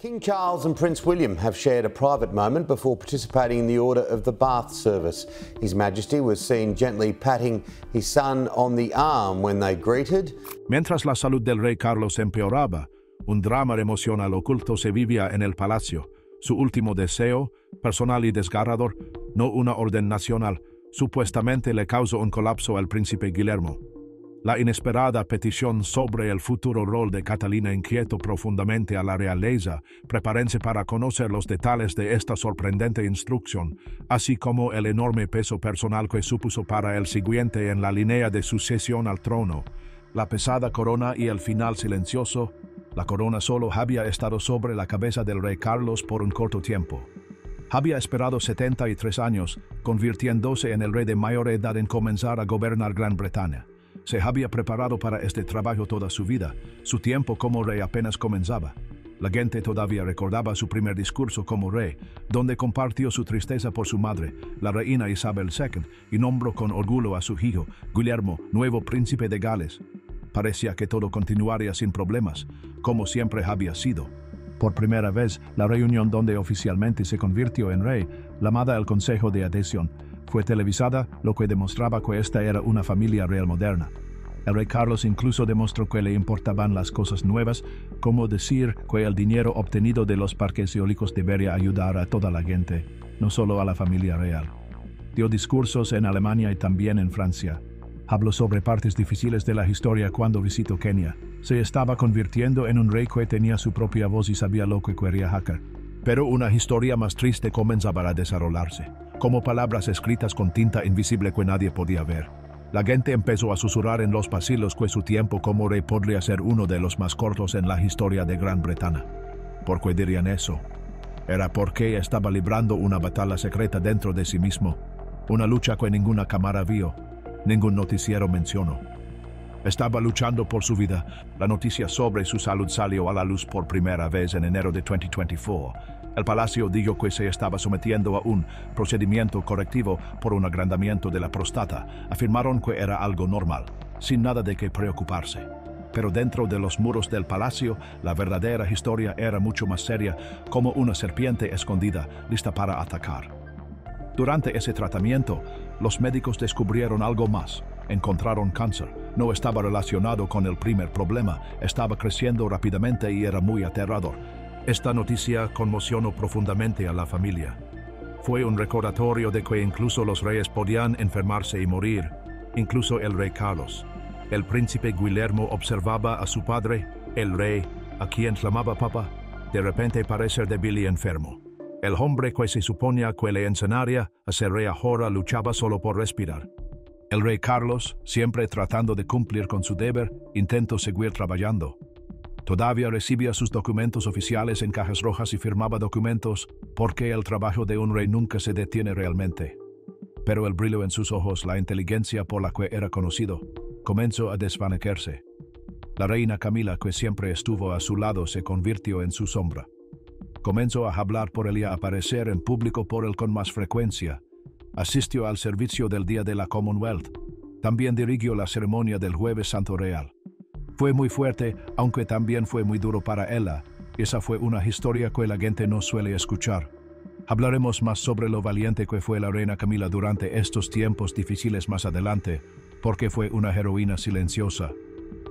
King Charles and Prince William have shared a private moment before participating in the Order of the Bath service. His Majesty was seen gently patting his son on the arm when they greeted. Mientras la salud del rey Carlos empeoraba, un drama emocional oculto se vivía en el palacio. Su último deseo, personal y desgarrador, no una orden nacional, supuestamente le causó un colapso al príncipe Guillermo. La inesperada petición sobre el futuro rol de Catalina inquietó profundamente a la realeza. Prepárense para conocer los detalles de esta sorprendente instrucción, así como el enorme peso personal que supuso para el siguiente en la línea de sucesión al trono. La pesada corona y el final silencioso. La corona solo había estado sobre la cabeza del rey Carlos por un corto tiempo. Había esperado 73 años, convirtiéndose en el rey de mayor edad en comenzar a gobernar Gran Bretaña. Se había preparado para este trabajo toda su vida. Su tiempo como rey apenas comenzaba. La gente todavía recordaba su primer discurso como rey, donde compartió su tristeza por su madre, la reina Isabel II, y nombró con orgullo a su hijo, Guillermo, nuevo príncipe de Gales. Parecía que todo continuaría sin problemas, como siempre había sido. Por primera vez, la reunión donde oficialmente se convirtió en rey, llamada el Consejo de Adhesión, fue televisada, lo que demostraba que esta era una familia real moderna. El rey Carlos incluso demostró que le importaban las cosas nuevas, como decir que el dinero obtenido de los parques eólicos debería ayudar a toda la gente, no solo a la familia real. Dio discursos en Alemania y también en Francia. Habló sobre partes difíciles de la historia cuando visitó Kenia. Se estaba convirtiendo en un rey que tenía su propia voz y sabía lo que quería hacer. Pero una historia más triste comenzaba a desarrollarse, como palabras escritas con tinta invisible que nadie podía ver. La gente empezó a susurrar en los pasillos que su tiempo como rey podría ser uno de los más cortos en la historia de Gran Bretaña. ¿Por qué dirían eso? Era porque estaba librando una batalla secreta dentro de sí mismo, una lucha que ninguna cámara vio, ningún noticiero mencionó. Estaba luchando por su vida. La noticia sobre su salud salió a la luz por primera vez en enero de 2024. El palacio dijo que se estaba sometiendo a un procedimiento correctivo por un agrandamiento de la próstata. Afirmaron que era algo normal, sin nada de qué preocuparse. Pero dentro de los muros del palacio, la verdadera historia era mucho más seria, como una serpiente escondida, lista para atacar. Durante ese tratamiento, los médicos descubrieron algo más. Encontraron cáncer. No estaba relacionado con el primer problema, estaba creciendo rápidamente y era muy aterrador. Esta noticia conmocionó profundamente a la familia. Fue un recordatorio de que incluso los reyes podían enfermarse y morir, incluso el rey Carlos. El príncipe Guillermo observaba a su padre, el rey, a quien llamaba papá, de repente parecer débil y enfermo. El hombre que se suponía que le enseñaría a ser rey ahora luchaba solo por respirar. El rey Carlos, siempre tratando de cumplir con su deber, intentó seguir trabajando. Todavía recibía sus documentos oficiales en cajas rojas y firmaba documentos, porque el trabajo de un rey nunca se detiene realmente. Pero el brillo en sus ojos, la inteligencia por la que era conocido, comenzó a desvanecerse. La reina Camila, que siempre estuvo a su lado, se convirtió en su sombra. Comenzó a hablar por él y a aparecer en público por él con más frecuencia. Asistió al servicio del Día de la Commonwealth. También dirigió la ceremonia del Jueves Santo Real. Fue muy fuerte, aunque también fue muy duro para ella. Esa fue una historia que la gente no suele escuchar. Hablaremos más sobre lo valiente que fue la reina Camila durante estos tiempos difíciles más adelante, porque fue una heroína silenciosa.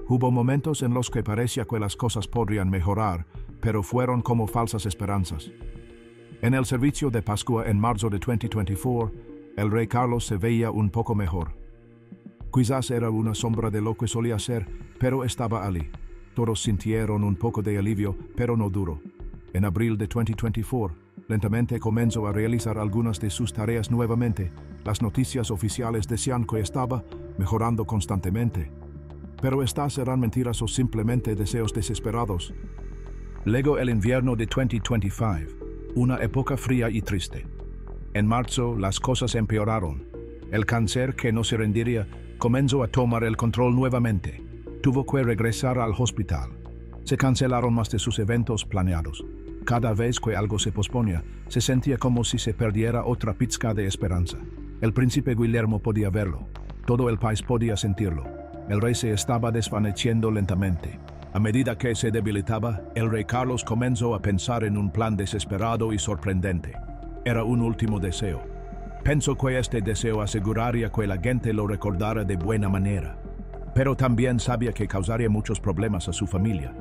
Hubo momentos en los que parecía que las cosas podrían mejorar, pero fueron como falsas esperanzas. En el servicio de Pascua en marzo de 2024, el rey Carlos se veía un poco mejor. Quizás era una sombra de lo que solía ser, pero estaba allí. Todos sintieron un poco de alivio, pero no duro. En abril de 2024, lentamente comenzó a realizar algunas de sus tareas nuevamente. Las noticias oficiales decían que estaba mejorando constantemente. Pero estas eran mentiras o simplemente deseos desesperados. Luego el invierno de 2025, una época fría y triste. En marzo, las cosas empeoraron. El cáncer, que no se rendiría, comenzó a tomar el control nuevamente. Tuvo que regresar al hospital. Se cancelaron más de sus eventos planeados. Cada vez que algo se posponía, se sentía como si se perdiera otra pizca de esperanza. El príncipe Guillermo podía verlo. Todo el país podía sentirlo. El rey se estaba desvaneciendo lentamente. A medida que se debilitaba, el rey Carlos comenzó a pensar en un plan desesperado y sorprendente. Era un último deseo. Pensó que este deseo aseguraría que la gente lo recordara de buena manera. Pero también sabía que causaría muchos problemas a su familia.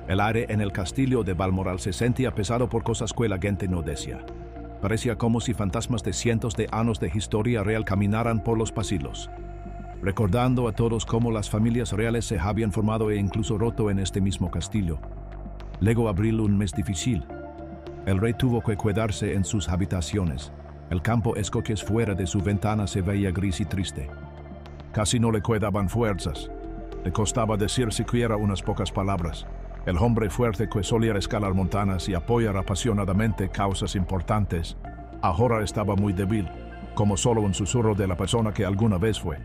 El aire en el castillo de Balmoral se sentía pesado por cosas que la gente no decía. Parecía como si fantasmas de cientos de años de historia real caminaran por los pasillos, recordando a todos cómo las familias reales se habían formado e incluso roto en este mismo castillo. Luego abril un mes difícil. El rey tuvo que quedarse en sus habitaciones. El campo escoques fuera de su ventana se veía gris y triste. Casi no le quedaban fuerzas. Le costaba decir siquiera unas pocas palabras. El hombre fuerte que solía escalar montañas y apoyar apasionadamente causas importantes, ahora estaba muy débil, como solo un susurro de la persona que alguna vez fue.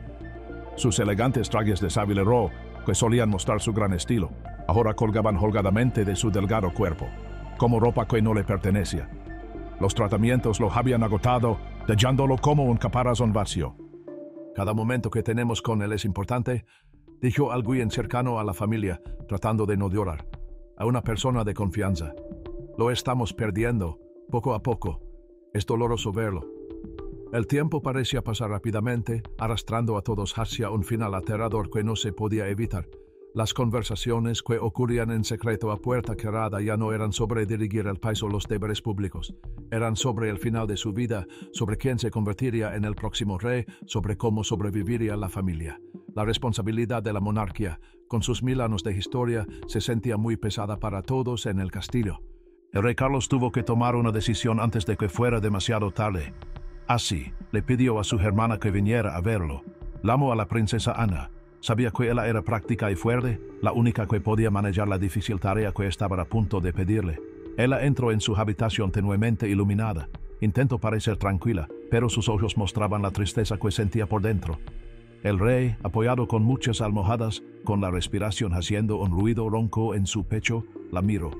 Sus elegantes trajes de sable rojo, que solían mostrar su gran estilo, ahora colgaban holgadamente de su delgado cuerpo, como ropa que no le pertenecía. Los tratamientos lo habían agotado, dejándolo como un caparazón vacío. Cada momento que tenemos con él es importante, dijo alguien cercano a la familia, tratando de no llorar. A una persona de confianza. Lo estamos perdiendo, poco a poco. Es doloroso verlo. El tiempo parecía pasar rápidamente, arrastrando a todos hacia un final aterrador que no se podía evitar. Las conversaciones que ocurrían en secreto a puerta cerrada ya no eran sobre dirigir el país o los deberes públicos. Eran sobre el final de su vida, sobre quién se convertiría en el próximo rey, sobre cómo sobreviviría la familia. La responsabilidad de la monarquía, con sus 1000 años de historia, se sentía muy pesada para todos en el castillo. El rey Carlos tuvo que tomar una decisión antes de que fuera demasiado tarde. Así, le pidió a su hermana que viniera a verlo. Llamó a la princesa Ana. Sabía que ella era práctica y fuerte, la única que podía manejar la difícil tarea que estaba a punto de pedirle. Ella entró en su habitación tenuemente iluminada. Intentó parecer tranquila, pero sus ojos mostraban la tristeza que sentía por dentro. El rey, apoyado con muchas almohadas, con la respiración haciendo un ruido ronco en su pecho, la miró.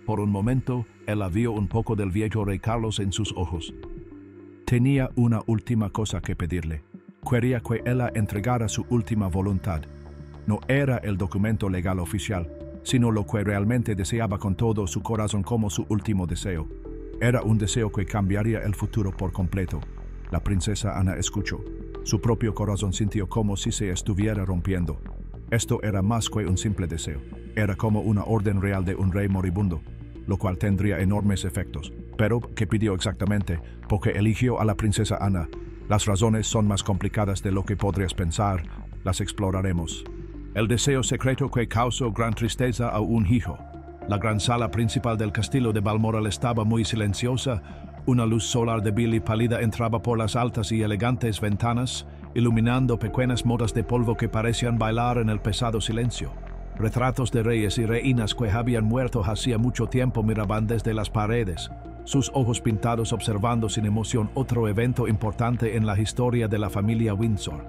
Por un momento, ella vio un poco del viejo rey Carlos en sus ojos. Tenía una última cosa que pedirle. Quería que ella entregara su última voluntad. No era el documento legal oficial, sino lo que realmente deseaba con todo su corazón como su último deseo. Era un deseo que cambiaría el futuro por completo. La princesa Ana escuchó. Su propio corazón sintió como si se estuviera rompiendo. Esto era más que un simple deseo. Era como una orden real de un rey moribundo, lo cual tendría enormes efectos. Pero, ¿qué pidió exactamente? Porque eligió a la princesa Ana. Las razones son más complicadas de lo que podrías pensar. Las exploraremos. El deseo secreto que causó gran tristeza a un hijo. La gran sala principal del castillo de Balmoral estaba muy silenciosa. Una luz solar débil y pálida entraba por las altas y elegantes ventanas, iluminando pequeñas motas de polvo que parecían bailar en el pesado silencio. Retratos de reyes y reinas que habían muerto hacía mucho tiempo miraban desde las paredes, sus ojos pintados observando sin emoción otro evento importante en la historia de la familia Windsor.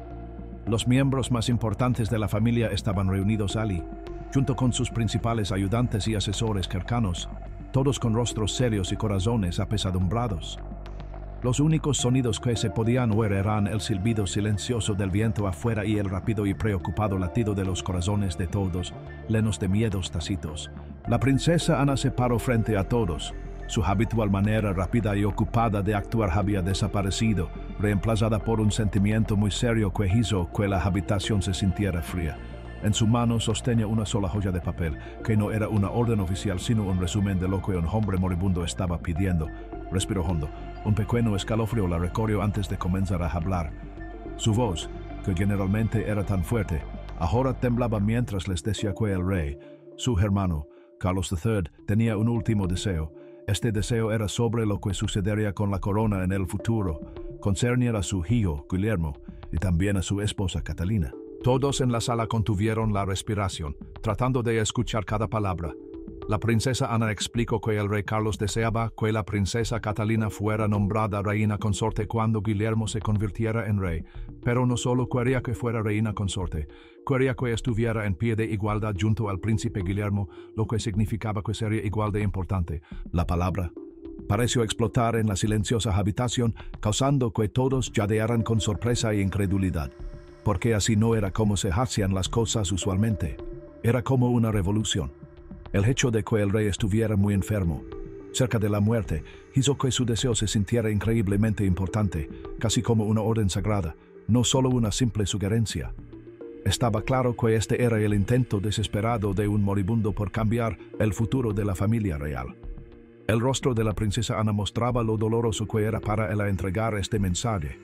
Los miembros más importantes de la familia estaban reunidos allí, junto con sus principales ayudantes y asesores cercanos, todos con rostros serios y corazones apesadumbrados. Los únicos sonidos que se podían oír eran el silbido silencioso del viento afuera y el rápido y preocupado latido de los corazones de todos, llenos de miedos tácitos. La princesa Ana se paró frente a todos. Su habitual manera rápida y ocupada de actuar había desaparecido, reemplazada por un sentimiento muy serio que hizo que la habitación se sintiera fría. En su mano sostenía una sola joya de papel, que no era una orden oficial, sino un resumen de lo que un hombre moribundo estaba pidiendo. Respiró hondo. Un pequeño escalofrío la recorrió antes de comenzar a hablar. Su voz, que generalmente era tan fuerte, ahora temblaba mientras les decía que el rey, su hermano, Carlos III, tenía un último deseo. Este deseo era sobre lo que sucedería con la corona en el futuro. Concernía a su hijo, Guillermo, y también a su esposa, Catalina. Todos en la sala contuvieron la respiración, tratando de escuchar cada palabra. La princesa Ana explicó que el rey Carlos deseaba que la princesa Catalina fuera nombrada reina consorte cuando Guillermo se convirtiera en rey, pero no solo quería que fuera reina consorte, quería que estuviera en pie de igualdad junto al príncipe Guillermo, lo que significaba que sería igual de importante. La palabra pareció explotar en la silenciosa habitación, causando que todos jadearan con sorpresa e incredulidad, porque así no era como se hacían las cosas usualmente. Era como una revolución. El hecho de que el rey estuviera muy enfermo, cerca de la muerte, hizo que su deseo se sintiera increíblemente importante, casi como una orden sagrada, no solo una simple sugerencia. Estaba claro que este era el intento desesperado de un moribundo por cambiar el futuro de la familia real. El rostro de la princesa Ana mostraba lo doloroso que era para ella entregar este mensaje.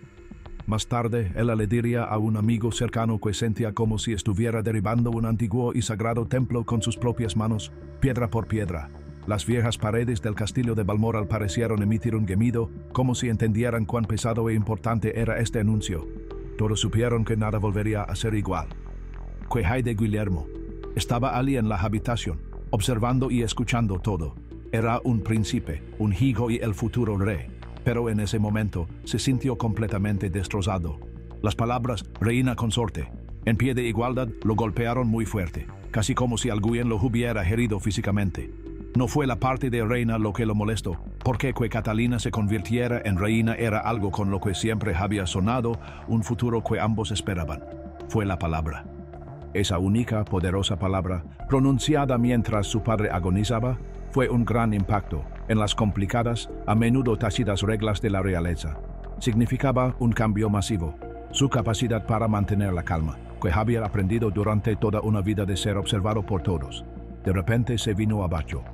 Más tarde, ella le diría a un amigo cercano que sentía como si estuviera derribando un antiguo y sagrado templo con sus propias manos, piedra por piedra. Las viejas paredes del castillo de Balmoral parecieron emitir un gemido, como si entendieran cuán pesado e importante era este anuncio. Todos supieron que nada volvería a ser igual. Que Haide Guillermo estaba allí en la habitación, observando y escuchando todo. Era un príncipe, un hijo y el futuro rey. Pero en ese momento se sintió completamente destrozado. Las palabras reina consorte, en pie de igualdad, lo golpearon muy fuerte, casi como si alguien lo hubiera herido físicamente. No fue la parte de reina lo que lo molestó, porque que Catalina se convirtiera en reina era algo con lo que siempre había sonado, un futuro que ambos esperaban. Fue la palabra. Esa única, poderosa palabra, pronunciada mientras su padre agonizaba, fue un gran impacto en las complicadas, a menudo tácitas reglas de la realeza. Significaba un cambio masivo, su capacidad para mantener la calma, que había aprendido durante toda una vida de ser observado por todos. De repente se vino abajo.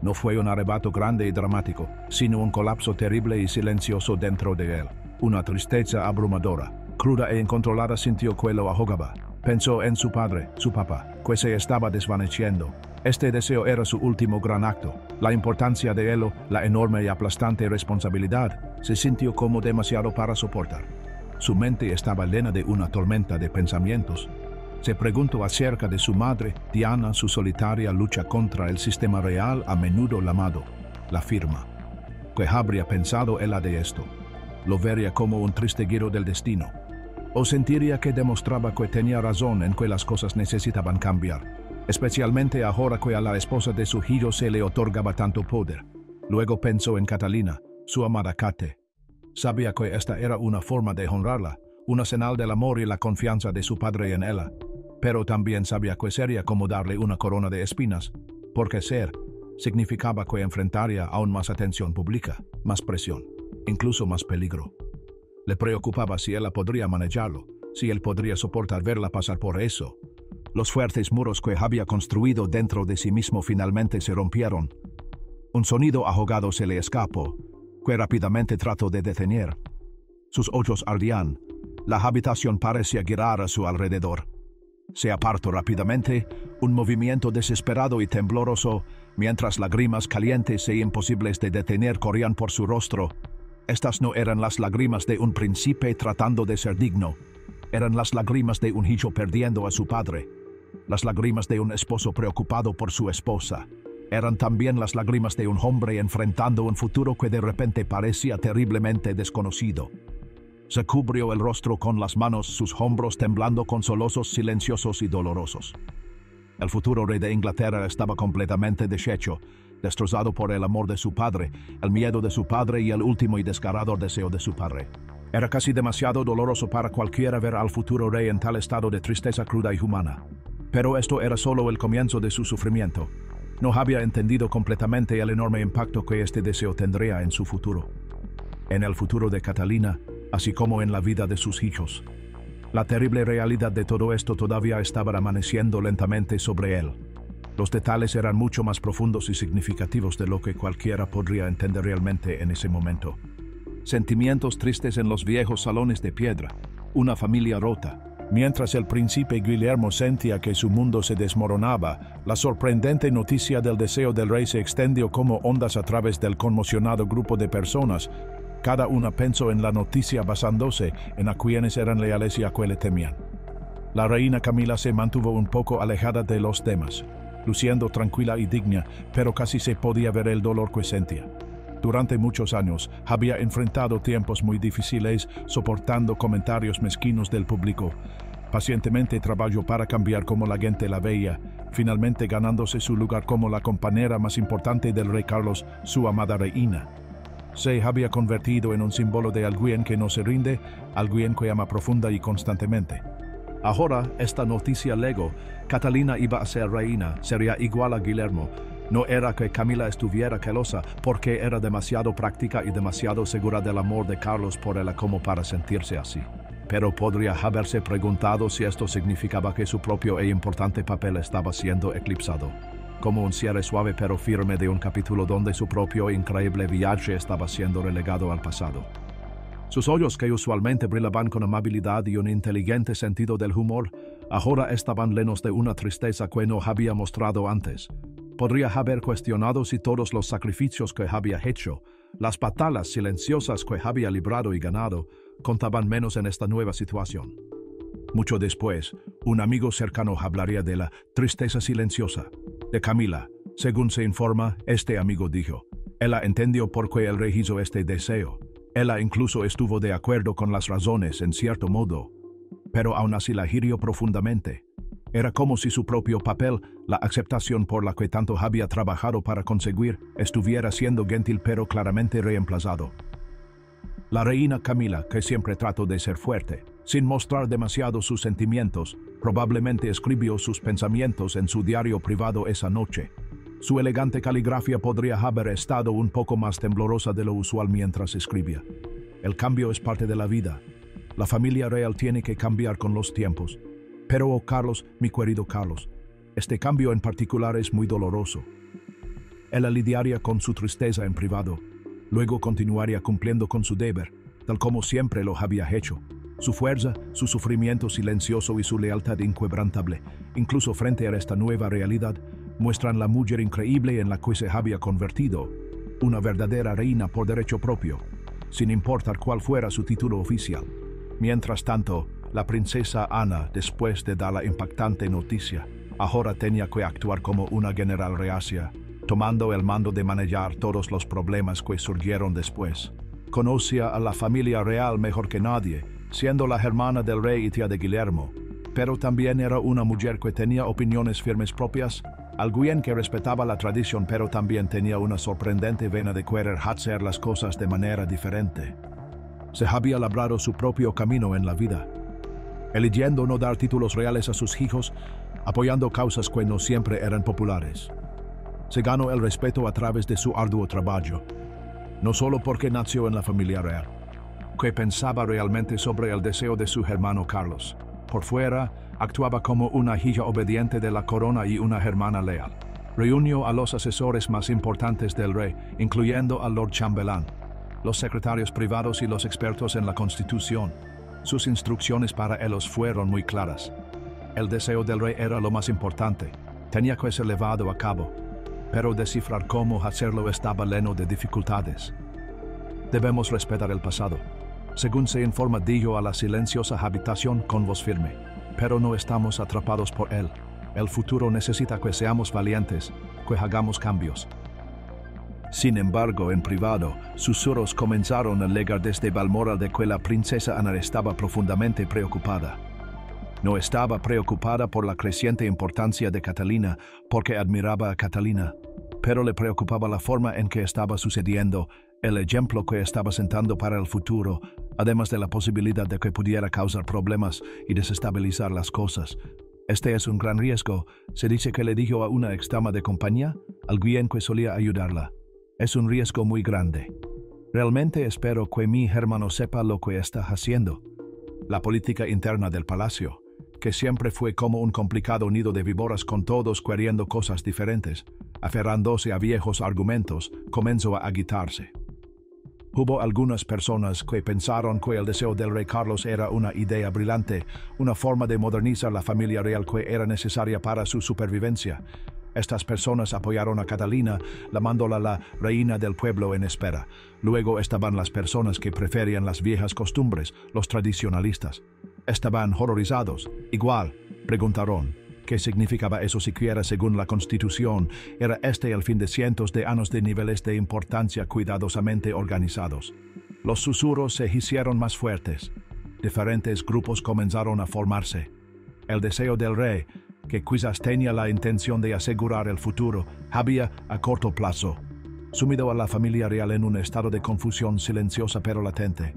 No fue un arrebato grande y dramático, sino un colapso terrible y silencioso dentro de él. Una tristeza abrumadora, cruda e incontrolada sintió que lo ahogaba. Pensó en su padre, su papá, que se estaba desvaneciendo. Este deseo era su último gran acto. La importancia de él, la enorme y aplastante responsabilidad, se sintió como demasiado para soportar. Su mente estaba llena de una tormenta de pensamientos. Se preguntó acerca de su madre, Diana, su solitaria lucha contra el sistema real a menudo llamado la firma. ¿Qué habría pensado ella de esto? ¿Lo vería como un triste giro del destino? ¿O sentiría que demostraba que tenía razón en que las cosas necesitaban cambiar? Especialmente ahora que a la esposa de su hijo se le otorgaba tanto poder. Luego pensó en Catalina, su amada Kate. Sabía que esta era una forma de honrarla, una señal del amor y la confianza de su padre en ella. Pero también sabía que sería como darle una corona de espinas, porque ser significaba que enfrentaría aún más atención pública, más presión, incluso más peligro. Le preocupaba si ella podría manejarlo, si él podría soportar verla pasar por eso. Los fuertes muros que había construido dentro de sí mismo finalmente se rompieron. Un sonido ahogado se le escapó, que rápidamente trató de detener. Sus ojos ardían. La habitación parecía girar a su alrededor. Se apartó rápidamente, un movimiento desesperado y tembloroso, mientras lágrimas calientes e imposibles de detener corrían por su rostro. Estas no eran las lágrimas de un príncipe tratando de ser digno. Eran las lágrimas de un hijo perdiendo a su padre. Las lágrimas de un esposo preocupado por su esposa. Eran también las lágrimas de un hombre enfrentando un futuro que de repente parecía terriblemente desconocido. Se cubrió el rostro con las manos, sus hombros temblando con sollozos silenciosos y dolorosos. El futuro rey de Inglaterra estaba completamente deshecho, destrozado por el amor de su padre, el miedo de su padre y el último y desgarrador deseo de su padre. Era casi demasiado doloroso para cualquiera ver al futuro rey en tal estado de tristeza cruda y humana. Pero esto era solo el comienzo de su sufrimiento. No había entendido completamente el enorme impacto que este deseo tendría en su futuro. En el futuro de Catalina, así como en la vida de sus hijos. La terrible realidad de todo esto todavía estaba amaneciendo lentamente sobre él. Los detalles eran mucho más profundos y significativos de lo que cualquiera podría entender realmente en ese momento. Sentimientos tristes en los viejos salones de piedra, una familia rota. Mientras el príncipe Guillermo sentía que su mundo se desmoronaba, la sorprendente noticia del deseo del rey se extendió como ondas a través del conmocionado grupo de personas. Cada una pensó en la noticia basándose en a quienes eran leales y a quienes temían. La reina Camila se mantuvo un poco alejada de los demás, luciendo tranquila y digna, pero casi se podía ver el dolor que sentía. Durante muchos años había enfrentado tiempos muy difíciles, soportando comentarios mezquinos del público. Pacientemente trabajó para cambiar como la gente la veía, finalmente ganándose su lugar como la compañera más importante del rey Carlos, su amada reina. Se había convertido en un símbolo de alguien que no se rinde, alguien que ama profunda y constantemente. Ahora, esta noticia legó, Catalina iba a ser reina, sería igual a Guillermo. No era que Camila estuviera celosa, porque era demasiado práctica y demasiado segura del amor de Carlos por ella como para sentirse así. Pero podría haberse preguntado si esto significaba que su propio e importante papel estaba siendo eclipsado, como un cierre suave pero firme de un capítulo donde su propio increíble viaje estaba siendo relegado al pasado. Sus ojos, que usualmente brillaban con amabilidad y un inteligente sentido del humor, ahora estaban llenos de una tristeza que no había mostrado antes. Podría haber cuestionado si todos los sacrificios que había hecho, las batallas silenciosas que había librado y ganado, contaban menos en esta nueva situación. Mucho después, un amigo cercano hablaría de la tristeza silenciosa de Camila. Según se informa, este amigo dijo: ella entendió por qué el rey hizo este deseo. Ella incluso estuvo de acuerdo con las razones en cierto modo, pero aún así la hirió profundamente. Era como si su propio papel, la aceptación por la que tanto había trabajado para conseguir, estuviera siendo gentil pero claramente reemplazado. La reina Camila, que siempre trató de ser fuerte, sin mostrar demasiado sus sentimientos, probablemente escribió sus pensamientos en su diario privado esa noche. Su elegante caligrafía podría haber estado un poco más temblorosa de lo usual mientras escribía. El cambio es parte de la vida. La familia real tiene que cambiar con los tiempos. Pero, oh Carlos, mi querido Carlos, este cambio en particular es muy doloroso. Ella lidiaría con su tristeza en privado. Luego continuaría cumpliendo con su deber, tal como siempre lo había hecho. Su fuerza, su sufrimiento silencioso y su lealtad inquebrantable, incluso frente a esta nueva realidad, muestran la mujer increíble en la que se había convertido, una verdadera reina por derecho propio, sin importar cuál fuera su título oficial. Mientras tanto, la princesa Ana, después de dar la impactante noticia, ahora tenía que actuar como una general reacia, tomando el mando de manejar todos los problemas que surgieron después. Conocía a la familia real mejor que nadie, siendo la hermana del rey y tía de Guillermo, pero también era una mujer que tenía opiniones firmes propias, alguien que respetaba la tradición pero también tenía una sorprendente vena de querer hacer las cosas de manera diferente. Se había labrado su propio camino en la vida, eligiendo no dar títulos reales a sus hijos, apoyando causas que no siempre eran populares. Se ganó el respeto a través de su arduo trabajo, no solo porque nació en la familia real, que pensaba realmente sobre el deseo de su hermano Carlos. Por fuera, actuaba como una hija obediente de la corona y una hermana leal. Reunió a los asesores más importantes del rey, incluyendo al Lord Chambelán, los secretarios privados y los expertos en la Constitución. Sus instrucciones para ellos fueron muy claras. El deseo del rey era lo más importante, tenía que ser llevado a cabo, pero descifrar cómo hacerlo estaba lleno de dificultades. Debemos respetar el pasado. Según se informa, dijo a la silenciosa habitación con voz firme, pero no estamos atrapados por él. El futuro necesita que seamos valientes, que hagamos cambios. Sin embargo, en privado, susurros comenzaron a llegar desde Balmoral de que la princesa Ana estaba profundamente preocupada. No estaba preocupada por la creciente importancia de Catalina, porque admiraba a Catalina, pero le preocupaba la forma en que estaba sucediendo, el ejemplo que estaba sentando para el futuro, además de la posibilidad de que pudiera causar problemas y desestabilizar las cosas. Este es un gran riesgo, se dice que le dijo a una ex dama de compañía, alguien que solía ayudarla. Es un riesgo muy grande. Realmente espero que mi hermano sepa lo que está haciendo. La política interna del palacio, que siempre fue como un complicado nido de víboras con todos queriendo cosas diferentes, aferrándose a viejos argumentos, comenzó a agitarse. Hubo algunas personas que pensaron que el deseo del rey Carlos era una idea brillante, una forma de modernizar la familia real que era necesaria para su supervivencia. Estas personas apoyaron a Catalina, llamándola la reina del pueblo en espera. Luego estaban las personas que preferían las viejas costumbres, los tradicionalistas. Estaban horrorizados. Igual, preguntaron, ¿qué significaba eso siquiera según la Constitución? Era este el fin de cientos de años de niveles de importancia cuidadosamente organizados. Los susurros se hicieron más fuertes. Diferentes grupos comenzaron a formarse. El deseo del rey, que quizás tenía la intención de asegurar el futuro, había, a corto plazo, sumido a la familia real en un estado de confusión silenciosa pero latente.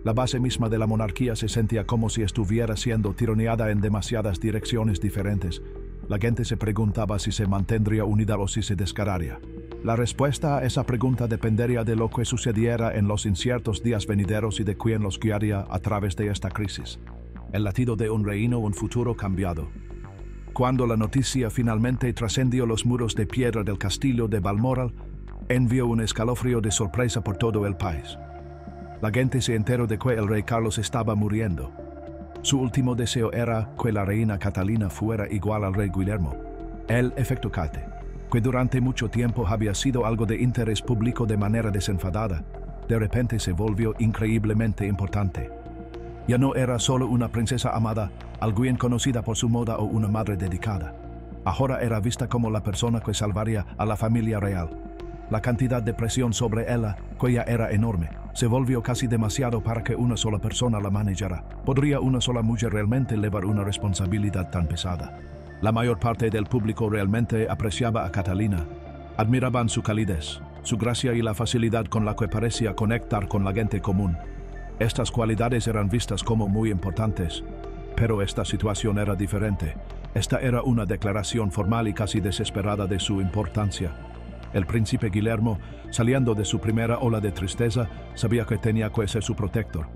La base misma de la monarquía se sentía como si estuviera siendo tironeada en demasiadas direcciones diferentes. La gente se preguntaba si se mantendría unida o si se desgarraría. La respuesta a esa pregunta dependería de lo que sucediera en los inciertos días venideros y de quién los guiaría a través de esta crisis. El latido de un reino, un futuro cambiado. Cuando la noticia finalmente trascendió los muros de piedra del castillo de Balmoral, envió un escalofrío de sorpresa por todo el país. La gente se enteró de que el rey Carlos estaba muriendo. Su último deseo era que la reina Catalina fuera igual al rey Guillermo. El efecto Cate, que durante mucho tiempo había sido algo de interés público de manera desenfadada, de repente se volvió increíblemente importante. Ya no era solo una princesa amada, alguien conocida por su moda o una madre dedicada. Ahora era vista como la persona que salvaría a la familia real. La cantidad de presión sobre ella, que ya era enorme, se volvió casi demasiado para que una sola persona la manejara. ¿Podría una sola mujer realmente llevar una responsabilidad tan pesada? La mayor parte del público realmente apreciaba a Catalina. Admiraban su calidez, su gracia y la facilidad con la que parecía conectar con la gente común. Estas cualidades eran vistas como muy importantes. Pero esta situación era diferente. Esta era una declaración formal y casi desesperada de su importancia. El príncipe Guillermo, saliendo de su primera ola de tristeza, sabía que tenía que ser su protector.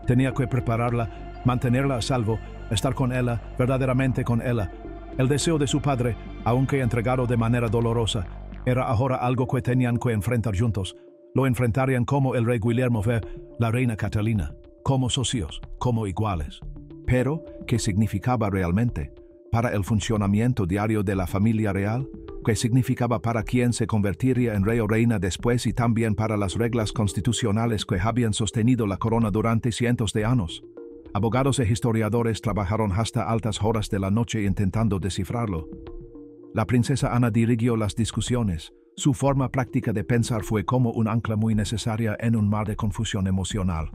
Tenía que prepararla, mantenerla a salvo, estar con ella, verdaderamente con ella. El deseo de su padre, aunque entregado de manera dolorosa, era ahora algo que tenían que enfrentar juntos. Lo enfrentarían como el rey Guillermo ve la reina Catalina, como socios, como iguales. Pero, ¿qué significaba realmente? Para el funcionamiento diario de la familia real, ¿qué significaba para quien se convertiría en rey o reina después y también para las reglas constitucionales que habían sostenido la corona durante cientos de años? Abogados e historiadores trabajaron hasta altas horas de la noche intentando descifrarlo. La princesa Ana dirigió las discusiones. Su forma práctica de pensar fue como un ancla muy necesaria en un mar de confusión emocional.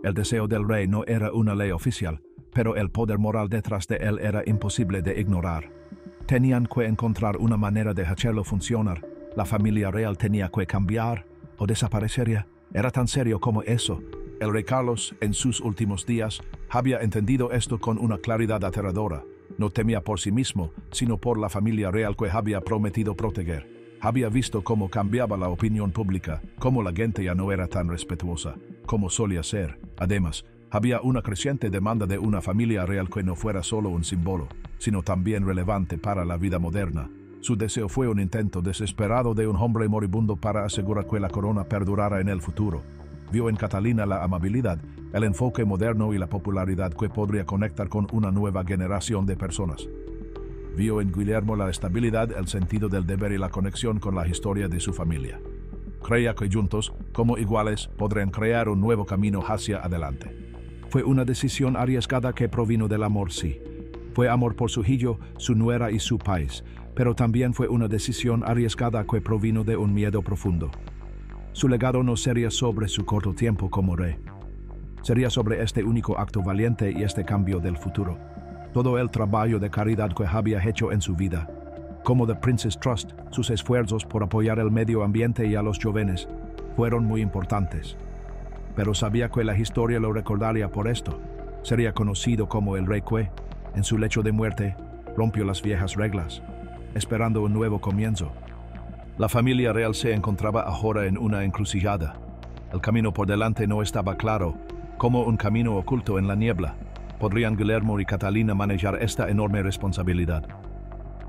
El deseo del rey no era una ley oficial, pero el poder moral detrás de él era imposible de ignorar. Tenían que encontrar una manera de hacerlo funcionar. La familia real tenía que cambiar o desaparecería. Era tan serio como eso. El rey Carlos, en sus últimos días, había entendido esto con una claridad aterradora. No temía por sí mismo, sino por la familia real que había prometido proteger. Había visto cómo cambiaba la opinión pública, cómo la gente ya no era tan respetuosa, como solía ser. Además, había una creciente demanda de una familia real que no fuera solo un símbolo, sino también relevante para la vida moderna. Su deseo fue un intento desesperado de un hombre moribundo para asegurar que la corona perdurara en el futuro. Vio en Catalina la amabilidad, el enfoque moderno y la popularidad que podría conectar con una nueva generación de personas. Vio en Guillermo la estabilidad, el sentido del deber y la conexión con la historia de su familia. Creía que juntos, como iguales, podrían crear un nuevo camino hacia adelante. Fue una decisión arriesgada que provino del amor, sí. Fue amor por su hijo, su nuera y su país, pero también fue una decisión arriesgada que provino de un miedo profundo. Su legado no sería sobre su corto tiempo como rey. Sería sobre este único acto valiente y este cambio del futuro. Todo el trabajo de caridad que había hecho en su vida. Como The Prince's Trust, sus esfuerzos por apoyar el medio ambiente y a los jóvenes fueron muy importantes. Pero sabía que la historia lo recordaría por esto. Sería conocido como el rey que, en su lecho de muerte, rompió las viejas reglas, esperando un nuevo comienzo. La familia real se encontraba ahora en una encrucijada. El camino por delante no estaba claro, como un camino oculto en la niebla. ¿Podrían Guillermo y Catalina manejar esta enorme responsabilidad?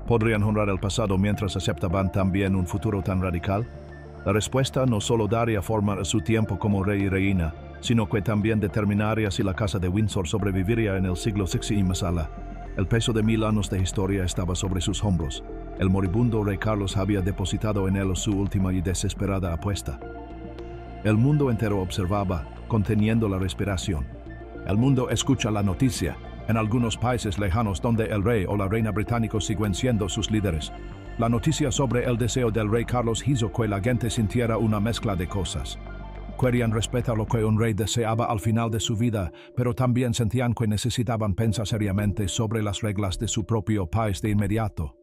¿Podrían honrar el pasado mientras aceptaban también un futuro tan radical? La respuesta no solo daría forma a su tiempo como rey y reina, sino que también determinaría si la casa de Windsor sobreviviría en el siglo VI y más allá. El peso de 1000 años de historia estaba sobre sus hombros. El moribundo rey Carlos había depositado en él su última y desesperada apuesta. El mundo entero observaba, conteniendo la respiración. El mundo escucha la noticia, en algunos países lejanos donde el rey o la reina británicos siguen siendo sus líderes. La noticia sobre el deseo del rey Carlos hizo que la gente sintiera una mezcla de cosas. Querían respetar lo que un rey deseaba al final de su vida, pero también sentían que necesitaban pensar seriamente sobre las reglas de su propio país de inmediato.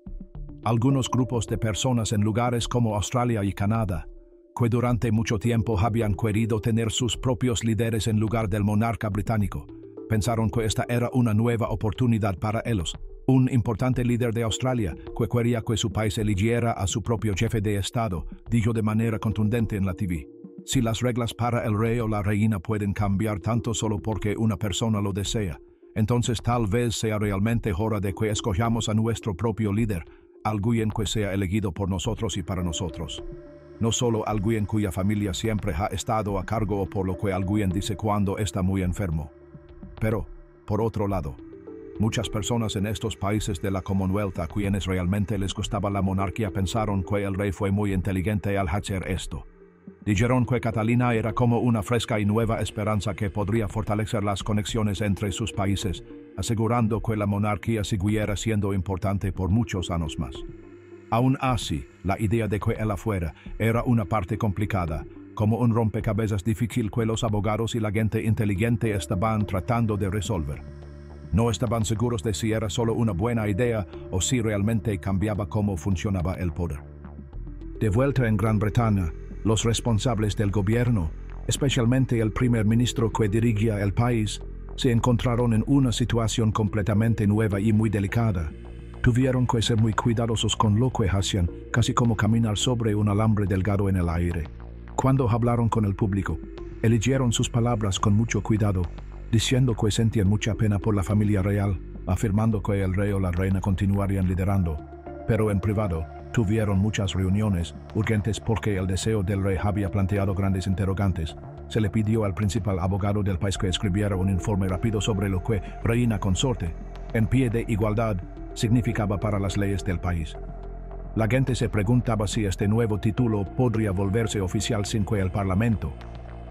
Algunos grupos de personas en lugares como Australia y Canadá que durante mucho tiempo habían querido tener sus propios líderes en lugar del monarca británico. Pensaron que esta era una nueva oportunidad para ellos. Un importante líder de Australia, que quería que su país eligiera a su propio jefe de Estado, dijo de manera contundente en la TV: si las reglas para el rey o la reina pueden cambiar tanto solo porque una persona lo desea, entonces tal vez sea realmente hora de que escojamos a nuestro propio líder, alguien que sea elegido por nosotros y para nosotros. No solo alguien cuya familia siempre ha estado a cargo o por lo que alguien dice cuando está muy enfermo. Pero, por otro lado, muchas personas en estos países de la Commonwealth a quienes realmente les gustaba la monarquía pensaron que el rey fue muy inteligente al hacer esto. Dijeron que Catalina era como una fresca y nueva esperanza que podría fortalecer las conexiones entre sus países, asegurando que la monarquía siguiera siendo importante por muchos años más. Aún así, la idea de que él afuera era una parte complicada, como un rompecabezas difícil que los abogados y la gente inteligente estaban tratando de resolver. No estaban seguros de si era solo una buena idea o si realmente cambiaba cómo funcionaba el poder. De vuelta en Gran Bretaña, los responsables del gobierno, especialmente el primer ministro que dirigía el país, se encontraron en una situación completamente nueva y muy delicada. Tuvieron que ser muy cuidadosos con lo que hacían, casi como caminar sobre un alambre delgado en el aire. Cuando hablaron con el público, eligieron sus palabras con mucho cuidado, diciendo que sentían mucha pena por la familia real, afirmando que el rey o la reina continuarían liderando. Pero en privado, tuvieron muchas reuniones urgentes porque el deseo del rey había planteado grandes interrogantes. Se le pidió al principal abogado del país que escribiera un informe rápido sobre lo que reina consorte, en pie de igualdad, significaba para las leyes del país. La gente se preguntaba si este nuevo título podría volverse oficial sin que el Parlamento,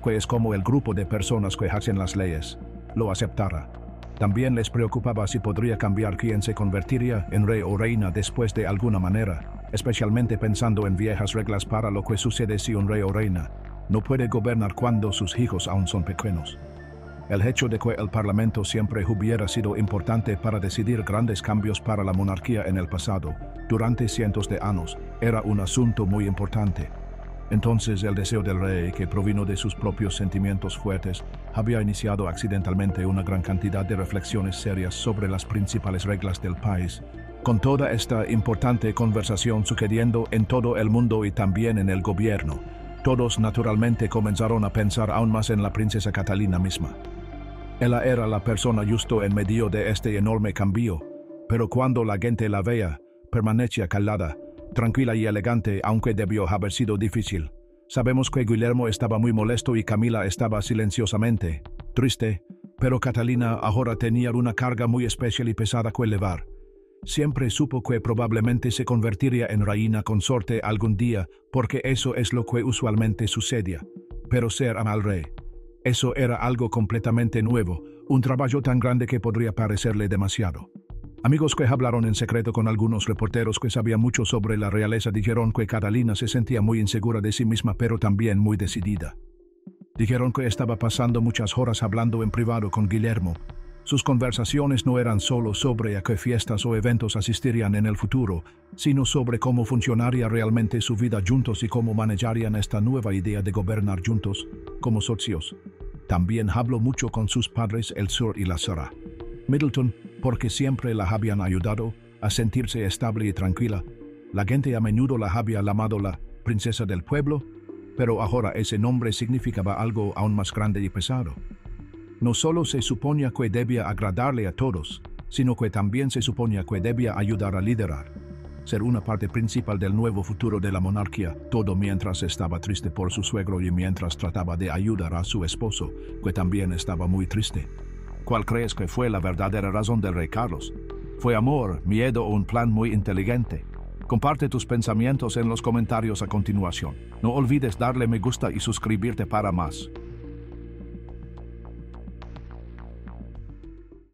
que es como el grupo de personas que hacen las leyes, lo aceptara. También les preocupaba si podría cambiar quién se convertiría en rey o reina después de alguna manera, especialmente pensando en viejas reglas para lo que sucede si un rey o reina no puede gobernar cuando sus hijos aún son pequeños. El hecho de que el Parlamento siempre hubiera sido importante para decidir grandes cambios para la monarquía en el pasado, durante cientos de años, era un asunto muy importante. Entonces el deseo del rey, que provino de sus propios sentimientos fuertes, había iniciado accidentalmente una gran cantidad de reflexiones serias sobre las principales reglas del país. Con toda esta importante conversación sucediendo en todo el mundo y también en el gobierno, todos naturalmente comenzaron a pensar aún más en la princesa Catalina misma. Ella era la persona justo en medio de este enorme cambio, pero cuando la gente la veía, permanecía callada, tranquila y elegante, aunque debió haber sido difícil. Sabemos que Guillermo estaba muy molesto y Camila estaba silenciosamente triste, pero Catalina ahora tenía una carga muy especial y pesada que llevar. Siempre supo que probablemente se convertiría en reina consorte algún día, porque eso es lo que usualmente sucedía. Pero ser al rey, eso era algo completamente nuevo, un trabajo tan grande que podría parecerle demasiado. Amigos que hablaron en secreto con algunos reporteros que sabían mucho sobre la realeza dijeron que Catalina se sentía muy insegura de sí misma pero también muy decidida. Dijeron que estaba pasando muchas horas hablando en privado con Guillermo. Sus conversaciones no eran solo sobre a qué fiestas o eventos asistirían en el futuro, sino sobre cómo funcionaría realmente su vida juntos y cómo manejarían esta nueva idea de gobernar juntos, como socios. También habló mucho con sus padres, el Sir y la Sarah Middleton, porque siempre la habían ayudado a sentirse estable y tranquila. La gente a menudo la había llamado la princesa del pueblo, pero ahora ese nombre significaba algo aún más grande y pesado. No solo se suponía que debía agradarle a todos, sino que también se suponía que debía ayudar a liderar, ser una parte principal del nuevo futuro de la monarquía, todo mientras estaba triste por su suegro y mientras trataba de ayudar a su esposo, que también estaba muy triste. ¿Cuál crees que fue la verdadera razón del rey Carlos? ¿Fue amor, miedo o un plan muy inteligente? Comparte tus pensamientos en los comentarios a continuación. No olvides darle me gusta y suscribirte para más.